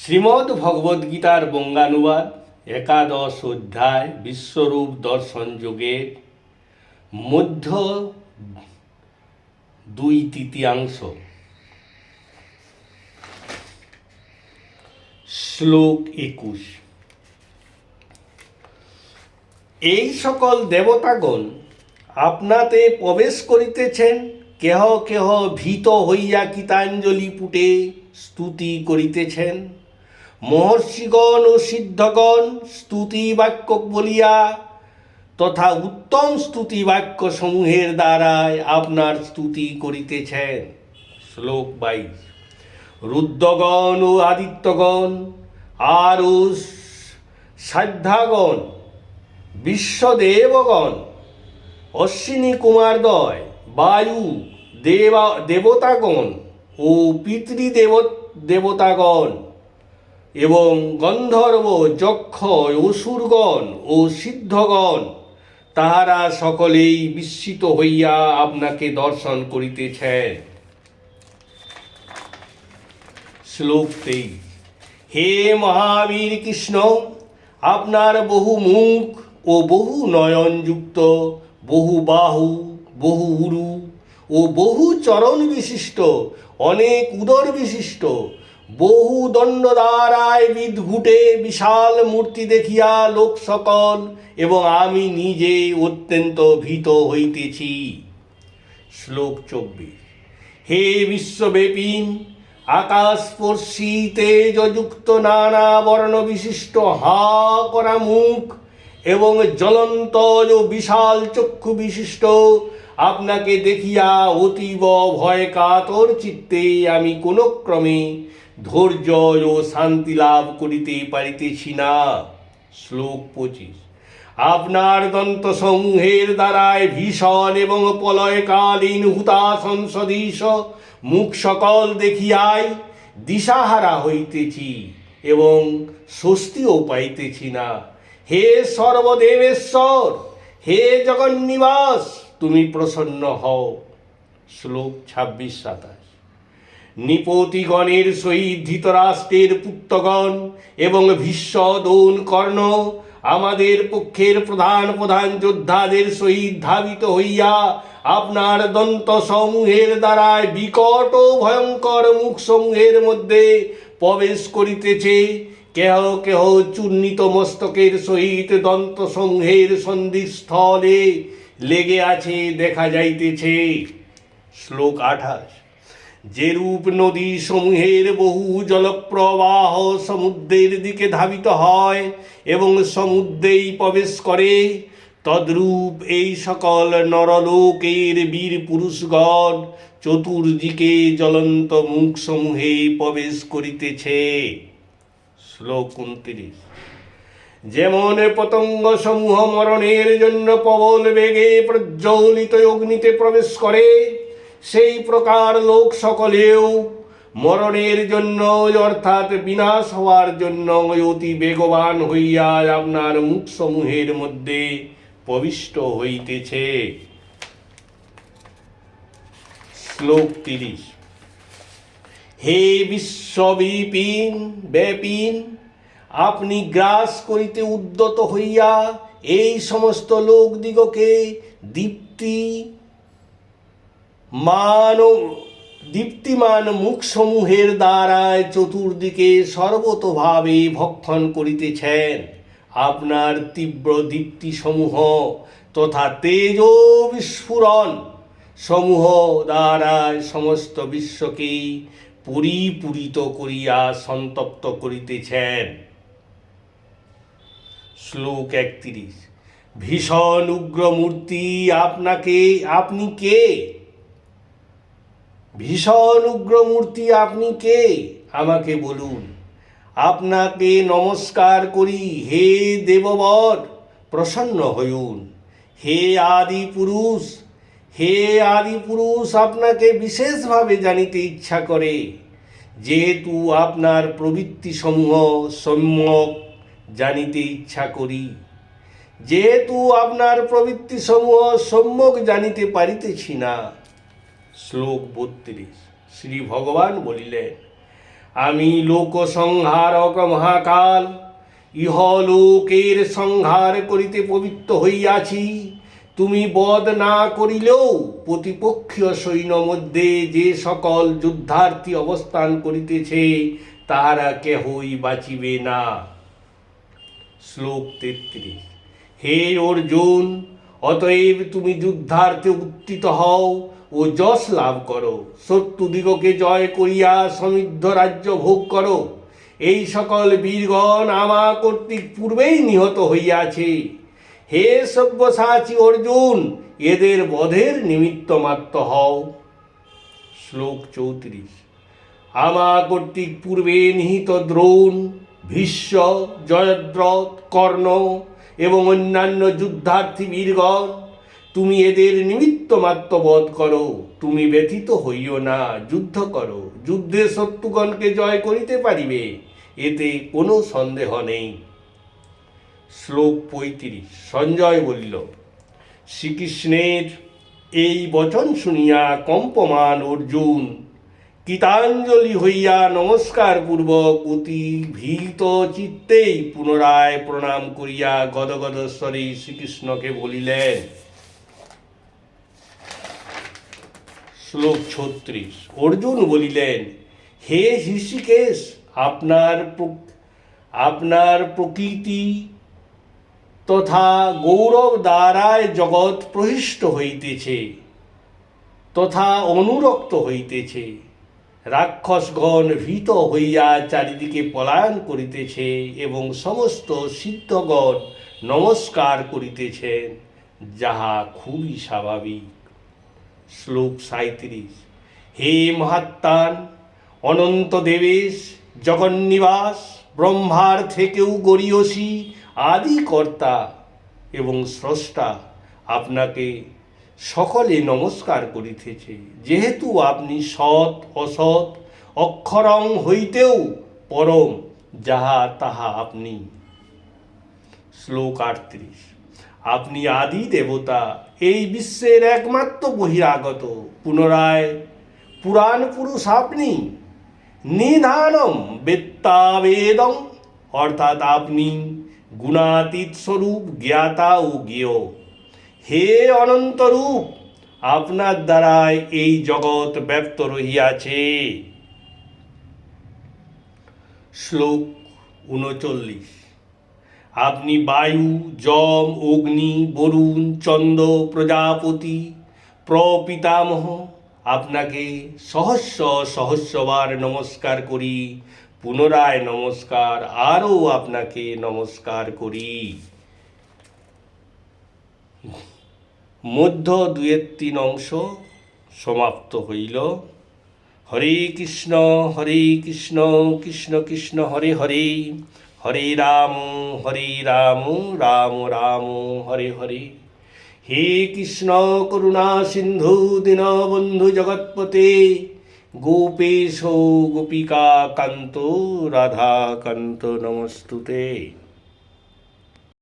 শ্রীমদ্ ভগবদ্গীতার বঙ্গানুবাদ একাদশ অধ্যায় বিশ্বরূপ দর্শন যোগের মধ্য 2/3 শ্লোক 21। এই সকল দেবতাগণ আপনাতে প্রবেশ করিতেছেন, কেহ কেহ ভীত হইয়া গীতাঞ্জলি পুটে স্তুতি করিতেছেন। মহর্ষিগণ ও সিদ্ধগণ স্তুতি বাক্য বলিয়া তথা উত্তম স্তুতি বাক্য সমূহের দ্বারায় আপনার স্তুতি করিতেছেন। শ্লোক 22। রুদ্রগণ ও আদিত্যগণ আরও সাধ্যাগণ বিশ্বদেবগণ অশ্বিনী কুমারদ্বয় বায়ু দেবতাগণ ও দেবতাগণ এবং গন্ধর্ব যক্ষ অসুরগণ ও সিদ্ধগণ তাহারা সকলেই বিস্মিত হইয়া আপনাকে দর্শন করিতেছেন। শ্লোক 23। হে মহাবীর কৃষ্ণ, আপনার বহু মুখ ও বহু নয়নযুক্ত, বহু বাহু, বহু উরু ও বহু চরণ বিশিষ্ট, অনেক উদর বিশিষ্ট, বহু দণ্ড দ্বারায় বিদঘুটে বিশাল মূর্তি দেখিয়া লোক সকল এবং আমি নিজে অত্যন্ত ভীত হইতেছি। শ্লোক 24। হে বিশ্বব্যাপী আকাশস্পর্শী তেজযুক্ত নানা বর্ণ বিশিষ্ট হা করা মুখ এবং জ্বলন্ত ও বিশাল চক্ষু বিশিষ্ট, আপনাকে দেখিয়া অতীব ভয় কাতর চিত্তে আমি কোনো ক্রমে ধৈর্য ও শান্তি লাভ করিতে পারিতেছি না। শ্লোক 25। আপনার দন্তসমূহের দ্বারায় ভীষণ এবং প্রলয়কালীন হুতাশন সদৃশ মুখ সকল দেখিয়াই দিশাহারা হইতেছি এবং স্বস্তিও পাইতেছি না। হে সর্বদেবেশ্বর, হে জগন্নিবাস, তুমি প্রসন্ন হও। শ্লোক 26-27। নৃপতিগণের সহিত ধৃতরাষ্ট্রের পুত্রগণ এবং ভীষ্ম দ্রোণ কর্ণ আমাদের পক্ষের প্রধান প্রধান যোদ্ধাদের সহিত ধাবিত হইয়া আপনার দন্ত সমূহের দ্বারায় বিকট ও ভয়ঙ্কর মুখ সমূহের মধ্যে প্রবেশ করিতেছে। কেহ কেহ চূর্ণিত মস্তকের সহিত দন্ত সমূহের সন্ধিস্থলে লেগে আছে দেখা যাইতেছে। শ্লোক 28। যেরূপ নদী সমূহের বহু জলপ্রবাহ সমুদ্রের দিকে ধাবিত হয় এবং সমুদ্রেই প্রবেশ করে, তদ্রূপ এই সকল নরলোকের বীর পুরুষগণ চতুর্দিকে জ্বলন্ত মুখ সমূহে প্রবেশ করিতেছে। শ্লোক 29। যেমন পতঙ্গ সমূহ মরণের জন্য প্রবল বেগে প্রজ্বলিত অগ্নিতে প্রবেশ করে, সেই প্রকার লোক সকলেও মরণের জন্য অর্থাৎ বিনাশ হওয়ার জন্য অতি বেগবান হইয়া আপনার মুখ সমূহের মধ্যে প্রবিষ্ট হইতেছে। শ্লোক 30। হে বিশ্বব্যাপী, আপনি গ্রাস করিতে উদ্যত হইয়া এই সমস্ত লোকদিগকে দীপ্তিমান মুখসমূহের দ্বারায় চতুর্দিকে সর্বতোভাবে ভক্ষণ করিতেছেন। আপনার তীব্র দীপ্তিসমূহ তথা তেজ বিস্ফুরণ সমূহ দ্বারায় সমস্ত বিশ্বকে পরিপূরিত করিয়া সন্তপ্ত করিতেছেন। শ্লোক 31। ভীষণ উগ্রমূর্তি আপনি কে? ভীষণ উগ্রমূর্তি আপনি কে, আমাকে বলুন। আপনাকে নমস্কার করি হে দেববর, প্রসন্ন হইউন। হে আদি পুরুষ, আপনাকে বিশেষভাবে জানিতে ইচ্ছা করে, যেহেতু আপনার প্রবৃত্তি সমূহ সম্যক জানিতে ইচ্ছা করি। যেহেতু আপনার প্রবৃত্তি সমূহ সম্যক জানিতে পারিতেছি না। শ্লোক 32। শ্রী ভগবান বলিলেন, আমি লোক সংহারক মহাকাল, ইহলোকের সংহার করিতে পবিত্র হইয়াছি। তুমি বধ না করিলেও প্রতিপক্ষীয় সৈন্য মধ্যে যে সকল যুদ্ধার্থী অবস্থান করিতেছে তাহারা কেহই বাঁচিবে না। শ্লোক 33। হে অর্জুন, অতএব তুমি যুদ্ধার্থে উত্থিত হও ও যশ লাভ করো, শত্রুদিগকে জয় করিয়া সমৃদ্ধ রাজ্য ভোগ করো। এই সকল বীরগণ আমা কর্তৃক পূর্বেই নিহত হইয়াছে। হে সব্যসাচী অর্জুন, এদের বধের নিমিত্ত মাত্র হও। শ্লোক 34। আমা কর্তৃক পূর্বে নিহিত দ্রোণ, ভীষ্ম, জয়দ্রথ, কর্ণ এবং অন্যান্য যুদ্ধার্থী বীরগণ, তুমি এদের নিমিত্ত মাত্র বধ করো। তুমি ব্যথিত হইও না, যুদ্ধ করো। যুদ্ধে শত্রুগণকে জয় করিতে পারিবে, এতে কোনো সন্দেহ নেই। শ্লোক 35। সঞ্জয় বলিল, শ্রীকৃষ্ণের এই বচন শুনিয়া কম্পমান অর্জুন কৃতাঞ্জলি হইয়া নমস্কার পূর্বক অতি ভীত চিত্তেই পুনরায় প্রণাম করিয়া গদগদ স্বরে শ্রীকৃষ্ণকে বলিলেন। শ্লোক 36। অর্জুন বলিলেন, হে হৃষিকেশ, আপনার প্রকৃতি তথা গৌরব দ্বারায় জগৎ প্রহিষ্ট হইতেছে তথা অনুরক্ত হইতেছে। রাক্ষসগণ ভীত হইয়া চারিদিকে পলায়ন করিতেছে এবং সমস্ত সিদ্ধগণ নমস্কার করিতেছেন, যাহা খুবই স্বাভাবিক। শ্লোক 37। হে মহাত্মান, অনন্ত দেবেশ, জগন্নিবাস, ব্রহ্মার থেকেও গরীয়সী আদি কর্তা এবং স্রষ্টা, আপনাকে সকলে নমস্কার করিতেছে, যেহেতু আপনি সৎ অসৎ অক্ষরং হইতেও পরম, যাহা তাহা আপনি। শ্লোক 38। আপনি আদি দেবতা, এই বিশ্বের একমাত্র বহিরাগত, পুনরায় পুরাণ পুরুষ আপনি। নিধানম বেত্তাবেদম, অর্থাৎ আপনি গুণাতীত স্বরূপ, জ্ঞাতা ও জ্ঞেয়। হে অনন্তরূপ, আপনার দ্বারাই এই জগৎ ব্যপ্ত রহিয়াছে। শ্লোক 39। আপনি বায়ু, যম, অগ্নি, বরুণ, চন্দ্র, প্রজাপতি প্রপিতামহ, আপনাকে সহস্র সহস্রবার নমস্কার করি। পুনরায় নমস্কার, আরও আপনাকে নমস্কার করি। মধ্য 2/3 অংশ সমাপ্ত হইল। হরে কৃষ্ণ কৃষ্ণ কৃষ্ণ হরে হরে, হরে রাম রাম রাম হরে হরে। হে কৃষ্ণ করুণা সিন্ধু দীনবন্ধু জগৎপতে, গোপেশ গোপিকা কান্ত রাধা কান্ত নমস্তুতে।